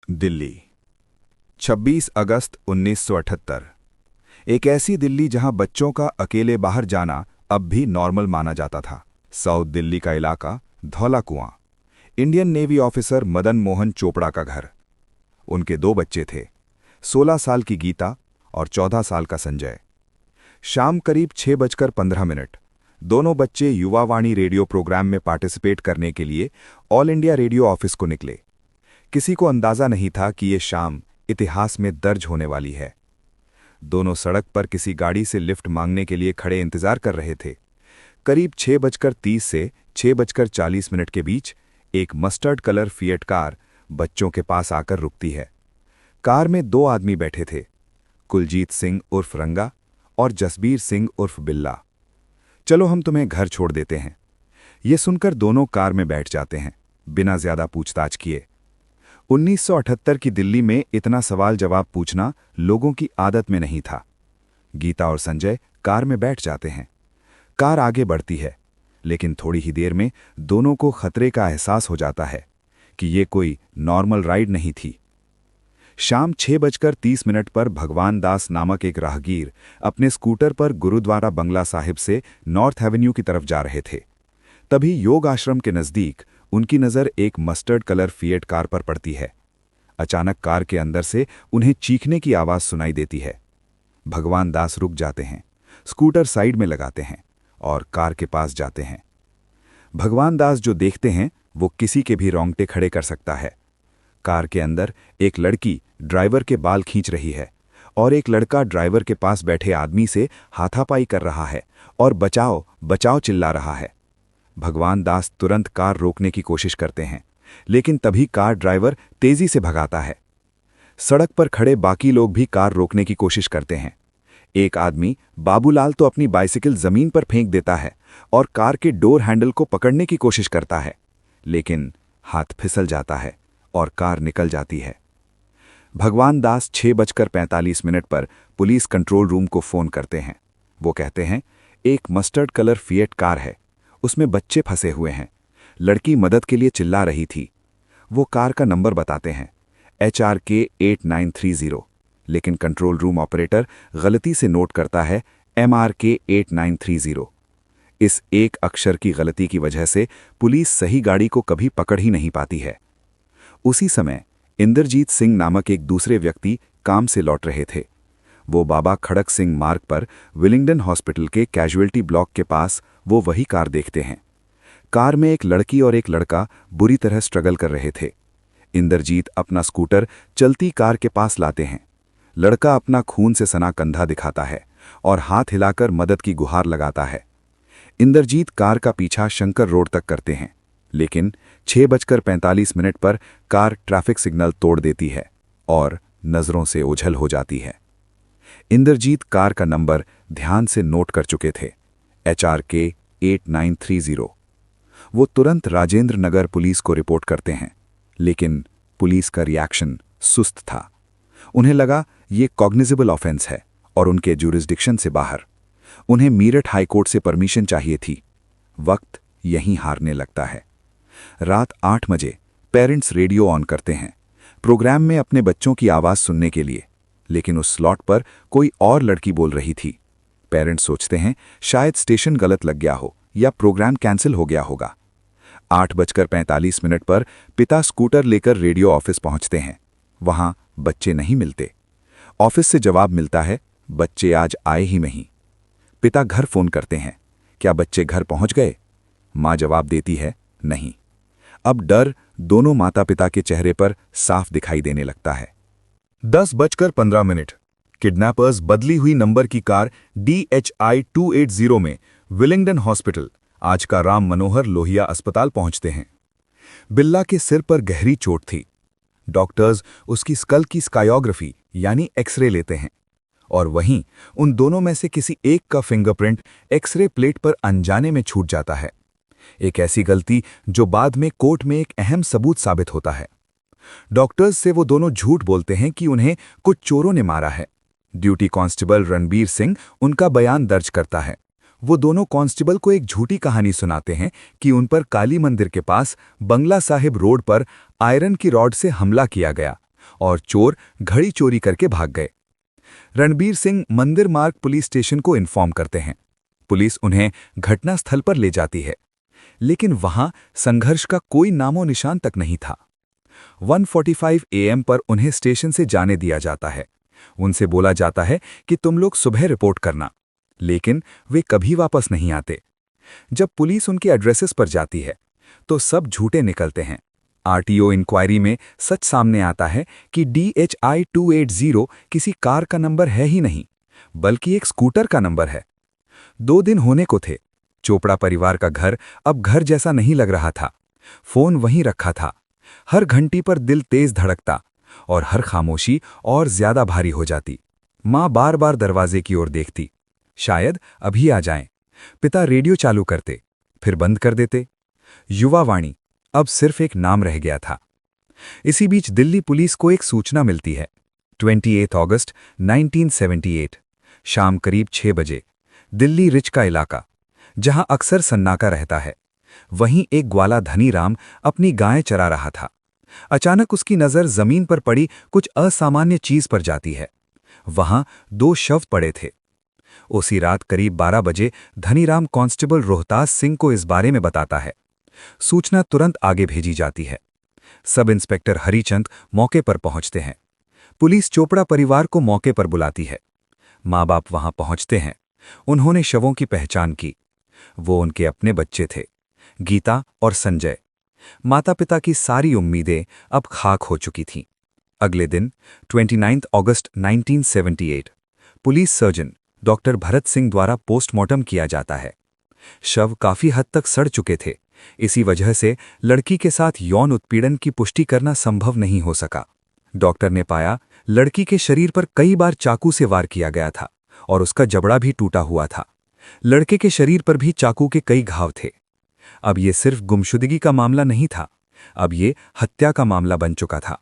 दिल्ली 26 अगस्त 1978। एक ऐसी दिल्ली जहां बच्चों का अकेले बाहर जाना अब भी नॉर्मल माना जाता था। साउथ दिल्ली का इलाका धौला कुआं। Indian navy officer Madan Mohan Chopra का घर। उनके दो बच्चे थे, 16 साल की गीता और 14 साल का संजय। शाम करीब 6:15। दोनों बच्चे युवावाणी रेडियो प्रोग्राम में पार्टिसिपेट करने के लिए ऑल इंडिया रेडियो ऑफिस को निकले। किसी को अंदाजा नहीं था कि ये शाम इतिहास में दर्ज होने वाली है। दोनों सड़क पर किसी गाड़ी से लिफ्ट मांगने के लिए खड़े इंतजार कर रहे थे। करीब 6:30 से 6:40 के बीच एक मस्टर्ड कलर फिएट कार बच्चों के पास आकर रुकती है। कार में दो आदमी बैठे थे, कुलजीत सिंह उर्फ रंगा और जसबीर सिंह उर्फ बिल्ला। चलो हम तुम्हें घर छोड़ देते हैं। ये सुनकर दोनों कार में बैठ जाते हैं, बिना ज्यादा पूछताछ किए। 1978 की दिल्ली में इतना सवाल जवाब पूछना लोगों की आदत में नहीं था। गीता और संजय कार में बैठ जाते हैं। कार आगे बढ़ती है, लेकिन थोड़ी ही देर में दोनों को खतरे का एहसास हो जाता है कि ये कोई नॉर्मल राइड नहीं थी। शाम 6:30 पर भगवान दास नामक एक राहगीर अपने स्कूटर पर गुरुद्वारा बंगला साहिब से नॉर्थ एवेन्यू की तरफ जा रहे थे। तभी योग आश्रम के नज़दीक उनकी नज़र एक मस्टर्ड कलर फिएट कार पर पड़ती है। अचानक कार के अंदर से उन्हें चीखने की आवाज़ सुनाई देती है। भगवान दास रुक जाते हैं, स्कूटर साइड में लगाते हैं और कार के पास जाते हैं। भगवान दास जो देखते हैं वो किसी के भी रोंगटे खड़े कर सकता है। कार के अंदर एक लड़की ड्राइवर के बाल खींच रही है और एक लड़का ड्राइवर के पास बैठे आदमी से हाथापाई कर रहा है और बचाओ बचाओ चिल्ला रहा है। भगवान दास तुरंत कार रोकने की कोशिश करते हैं, लेकिन तभी कार ड्राइवर तेजी से भगाता है। सड़क पर खड़े बाकी लोग भी कार रोकने की कोशिश करते हैं। एक आदमी बाबूलाल तो अपनी बाइसिकल जमीन पर फेंक देता है और कार के डोर हैंडल को पकड़ने की कोशिश करता है, लेकिन हाथ फिसल जाता है और कार निकल जाती है। भगवान दास 6:45 पर पुलिस कंट्रोल रूम को फोन करते हैं। वो कहते हैं एक मस्टर्ड कलर फिएट कार है, उसमें बच्चे फंसे हुए हैं। लड़की मदद के लिए चिल्ला रही थी। वो कार का नंबर बताते हैं, HRK 8930, लेकिन कंट्रोल रूम ऑपरेटर गलती से नोट करता है MRK 8930। इस एक अक्षर की गलती की वजह से पुलिस सही गाड़ी को कभी पकड़ ही नहीं पाती है। उसी समय इंद्रजीत सिंह नामक एक दूसरे व्यक्ति काम से लौट रहे थे। वो बाबा खड़क सिंह मार्ग पर विलिंगडन हॉस्पिटल के कैजुअल्टी ब्लॉक के पास वो वही कार देखते हैं। कार में एक लड़की और एक लड़का बुरी तरह स्ट्रगल कर रहे थे। इंद्रजीत अपना स्कूटर चलती कार के पास लाते हैं। लड़का अपना खून से सना कंधा दिखाता है और हाथ हिलाकर मदद की गुहार लगाता है। इंद्रजीत कार का पीछा शंकर रोड तक करते हैं, लेकिन 6:45 पर कार ट्रैफिक सिग्नल तोड़ देती है और नजरों से ओझल हो जाती है। इंद्रजीत कार का नंबर ध्यान से नोट कर चुके थे, HRK 8930। वो तुरंत राजेंद्र नगर पुलिस को रिपोर्ट करते हैं, लेकिन पुलिस का रिएक्शन सुस्त था। उन्हें लगा ये कॉग्निजेबल ऑफेंस है और उनके जुरिस्डिक्शन से बाहर। उन्हें मीरठ हाईकोर्ट से परमिशन चाहिए थी। वक्त यहीं हारने लगता है। रात 8 बजे पेरेंट्स रेडियो ऑन करते हैं, प्रोग्राम में अपने बच्चों की आवाज़ सुनने के लिए, लेकिन उस स्लॉट पर कोई और लड़की बोल रही थी। पेरेंट्स सोचते हैं शायद स्टेशन गलत लग गया हो या प्रोग्राम कैंसिल हो गया होगा। 8:45 पर पिता स्कूटर लेकर रेडियो ऑफिस पहुंचते हैं। वहां बच्चे नहीं मिलते। ऑफिस से जवाब मिलता है बच्चे आज आए ही नहीं। पिता घर फोन करते हैं, क्या बच्चे घर पहुंच गए? मां जवाब देती है नहीं। अब डर दोनों माता पिता के चेहरे पर साफ दिखाई देने लगता है। 10:15 किडनैपर्स बदली हुई नंबर की कार DHI 280 में विलिंगडन हॉस्पिटल, आज का राम मनोहर लोहिया अस्पताल पहुंचते हैं। बिल्ला के सिर पर गहरी चोट थी। डॉक्टर्स उसकी स्कल की स्कायोग्राफी यानी एक्सरे लेते हैं और वहीं उन दोनों में से किसी एक का फिंगरप्रिंट एक्सरे प्लेट पर अनजाने में छूट जाता है। एक ऐसी गलती जो बाद में कोर्ट में एक अहम सबूत साबित होता है। डॉक्टर्स से वो दोनों झूठ बोलते हैं कि उन्हें कुछ चोरों ने मारा है। ड्यूटी कांस्टेबल रणबीर सिंह उनका बयान दर्ज करता है। वो दोनों कांस्टेबल को एक झूठी कहानी सुनाते हैं कि उन पर काली मंदिर के पास बंगला साहिब रोड पर आयरन की रॉड से हमला किया गया और चोर घड़ी चोरी करके भाग गए। रणबीर सिंह मंदिर मार्ग पुलिस स्टेशन को इन्फॉर्म करते हैं। पुलिस उन्हें घटनास्थल पर ले जाती है, लेकिन वहां संघर्ष का कोई नामो निशान तक नहीं था। 1:45 AM पर उन्हें स्टेशन से जाने दिया जाता है। उनसे बोला जाता है कि तुम लोग सुबह रिपोर्ट करना, लेकिन वे कभी वापस नहीं आते। जब पुलिस उनके एड्रेसेस पर जाती है तो सब झूठे निकलते हैं। RTO इंक्वायरी में सच सामने आता है कि DHI 280 किसी कार का नंबर है ही नहीं, बल्कि एक स्कूटर का नंबर है। 2 दिन होने को थे। चोपड़ा परिवार का घर अब घर जैसा नहीं लग रहा था। फोन वहीं रखा था। हर घंटी पर दिल तेज धड़कता और हर खामोशी और ज्यादा भारी हो जाती। माँ बार बार दरवाजे की ओर देखती, शायद अभी आ जाएं। पिता रेडियो चालू करते, फिर बंद कर देते। युवावाणी अब सिर्फ एक नाम रह गया था। इसी बीच दिल्ली पुलिस को एक सूचना मिलती है। 28 अगस्त 1978 शाम करीब 6 बजे दिल्ली रिच का इलाका, जहां अक्सर सन्नाटा रहता है, वहीं एक ग्वाला धनीराम अपनी गायें चरा रहा था। अचानक उसकी नजर जमीन पर पड़ी कुछ असामान्य चीज पर जाती है। वहां 2 शव पड़े थे। उसी रात करीब 12 बजे धनीराम कांस्टेबल रोहतास सिंह को इस बारे में बताता है। सूचना तुरंत आगे भेजी जाती है। सब इंस्पेक्टर हरिचंद मौके पर पहुंचते हैं। पुलिस चोपड़ा परिवार को मौके पर बुलाती है। माँ बाप वहां पहुंचते हैं। उन्होंने शवों की पहचान की। वो उनके अपने बच्चे थे, गीता और संजय। माता पिता की सारी उम्मीदें अब खाक हो चुकी थीं। अगले दिन 29 अगस्त 1978 police surgeon doctor Bharat Singh द्वारा पोस्टमार्टम किया जाता है। शव काफी हद तक सड़ चुके थे। इसी वजह से लड़की के साथ यौन उत्पीड़न की पुष्टि करना संभव नहीं हो सका। डॉक्टर ने पाया लड़की के शरीर पर कई बार चाकू से वार किया गया था और उसका जबड़ा भी टूटा हुआ था। लड़के के शरीर पर भी चाकू के कई घाव थे। अब ये सिर्फ गुमशुदगी का मामला नहीं था, अब ये हत्या का मामला बन चुका था।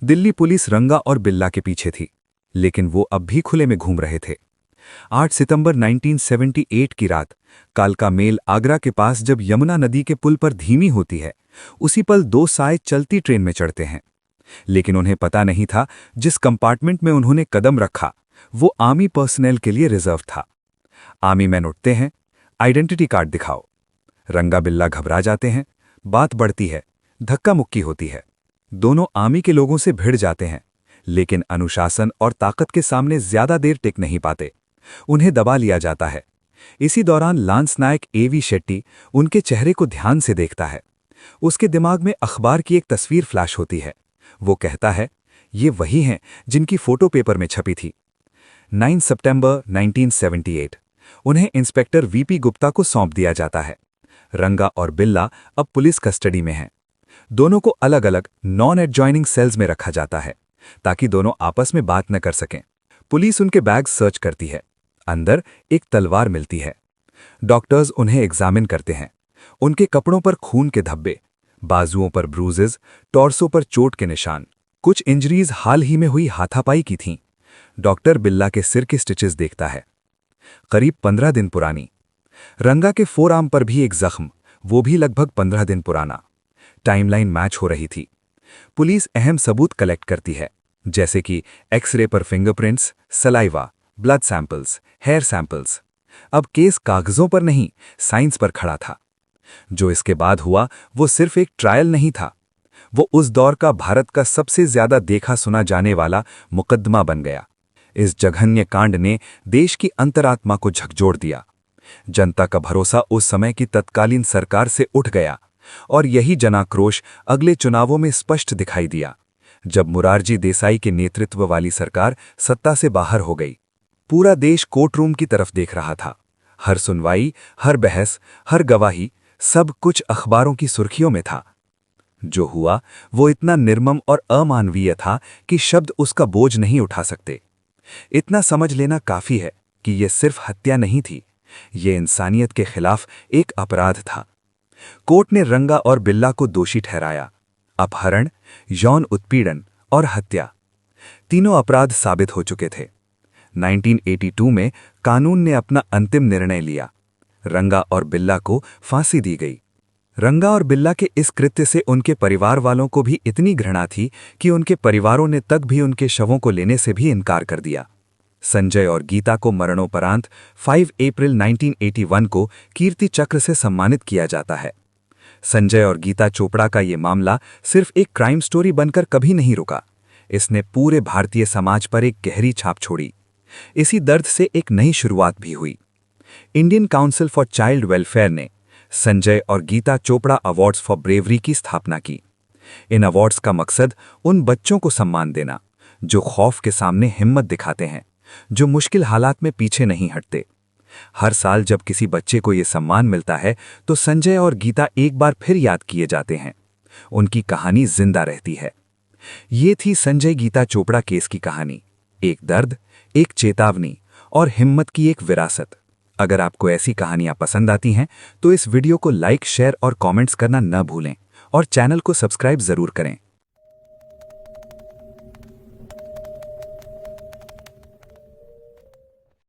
दिल्ली पुलिस रंगा और बिल्ला के पीछे थी, लेकिन वो अब भी खुले में घूम रहे थे। 8 सितंबर 1978 की रात कालका मेल आगरा के पास जब यमुना नदी के पुल पर धीमी होती है, उसी पल 2 साय चलती ट्रेन में चढ़ते हैं। लेकिन उन्हें पता नहीं था जिस कंपार्टमेंट में उन्होंने कदम रखा वो आर्मी पर्सनल के लिए रिजर्व था। आर्मी मैन उठते हैं, आइडेंटिटी कार्ड दिखाओ। रंगा बिल्ला घबरा जाते हैं। बात बढ़ती है, धक्का मुक्की होती है। दोनों आर्मी के लोगों से भिड़ जाते हैं, लेकिन अनुशासन और ताकत के सामने ज्यादा देर टिक नहीं पाते। उन्हें दबा लिया जाता है। इसी दौरान लांस नायक AV शेट्टी उनके चेहरे को ध्यान से देखता है। उसके दिमाग में अखबार की एक तस्वीर फ्लैश होती है। वो कहता है, ये वही हैं जिनकी फोटो पेपर में छपी थी। 9 सितंबर 1978 उन्हें इंस्पेक्टर VP गुप्ता को सौंप दिया जाता है। रंगा और बिल्ला अब पुलिस कस्टडी में हैं। दोनों को अलग अलग नॉन एडजॉइनिंग सेल्स में रखा जाता है ताकि दोनों आपस में बात न कर सकें। पुलिस उनके बैग सर्च करती है। अंदर एक तलवार मिलती है। डॉक्टर्स उन्हें एग्जामिन करते हैं। उनके कपड़ों पर खून के धब्बे, बाजुओं पर ब्रूजेस, टॉर्सो पर चोट के निशान। कुछ इंजरीज हाल ही में हुई हाथापाई की थीं। डॉक्टर बिल्ला के सिर के स्टिचेस देखता है, करीब 15 दिन पुरानी। रंगा के फोरआर्म पर भी एक जख्म, वो भी लगभग 15 दिन पुराना। टाइमलाइन मैच हो रही थी। पुलिस अहम सबूत कलेक्ट करती है, जैसे कि एक्सरे पर fingerprints, saliva, blood samples, hair samples. अब केस कागजों पर नहीं, साइंस पर खड़ा था। जो इसके बाद हुआ वो सिर्फ एक ट्रायल नहीं था, वो उस दौर का भारत का सबसे ज्यादा देखा सुना जाने वाला मुकदमा बन गया। इस जघन्य कांड ने देश की अंतरात्मा को झकझोर दिया। जनता का भरोसा उस समय की तत्कालीन सरकार से उठ गया और यही जनाक्रोश अगले चुनावों में स्पष्ट दिखाई दिया, जब मुरारजी देसाई के नेतृत्व वाली सरकार सत्ता से बाहर हो गई। पूरा देश कोर्टरूम की तरफ देख रहा था। हर सुनवाई, हर बहस, हर गवाही, सब कुछ अखबारों की सुर्खियों में था। जो हुआ वो इतना निर्मम और अमानवीय था कि शब्द उसका बोझ नहीं उठा सकते। इतना समझ लेना काफी है कि यह सिर्फ हत्या नहीं थी, ये इंसानियत के खिलाफ एक अपराध था। कोर्ट ने रंगा और बिल्ला को दोषी ठहराया। अपहरण, यौन उत्पीड़न और हत्या, तीनों अपराध साबित हो चुके थे। 1982 में कानून ने अपना अंतिम निर्णय लिया। रंगा और बिल्ला को फांसी दी गई। रंगा और बिल्ला के इस कृत्य से उनके परिवार वालों को भी इतनी घृणा थी कि उनके परिवारों ने तक भी उनके शवों को लेने से भी इनकार कर दिया। संजय और गीता को मरणोपरांत 5 अप्रैल 1981 को कीर्ति चक्र से सम्मानित किया जाता है। संजय और गीता चोपड़ा का ये मामला सिर्फ एक क्राइम स्टोरी बनकर कभी नहीं रुका। इसने पूरे भारतीय समाज पर एक गहरी छाप छोड़ी। इसी दर्द से एक नई शुरुआत भी हुई। Indian council for child welfare ने संजय और Geeta Chopra awards for bravery की स्थापना की। इन अवार्ड्स का मकसद उन बच्चों को सम्मान देना जो खौफ के सामने हिम्मत दिखाते हैं, जो मुश्किल हालात में पीछे नहीं हटते। हर साल जब किसी बच्चे को यह सम्मान मिलता है तो संजय और गीता एक बार फिर याद किए जाते हैं। उनकी कहानी जिंदा रहती है। ये थी संजय गीता चोपड़ा केस की कहानी। एक दर्द, एक चेतावनी और हिम्मत की एक विरासत। अगर आपको ऐसी कहानियां पसंद आती हैं तो इस वीडियो को लाइक, शेयर और कमेंट्स करना न भूलें और चैनल को सब्सक्राइब जरूर करें।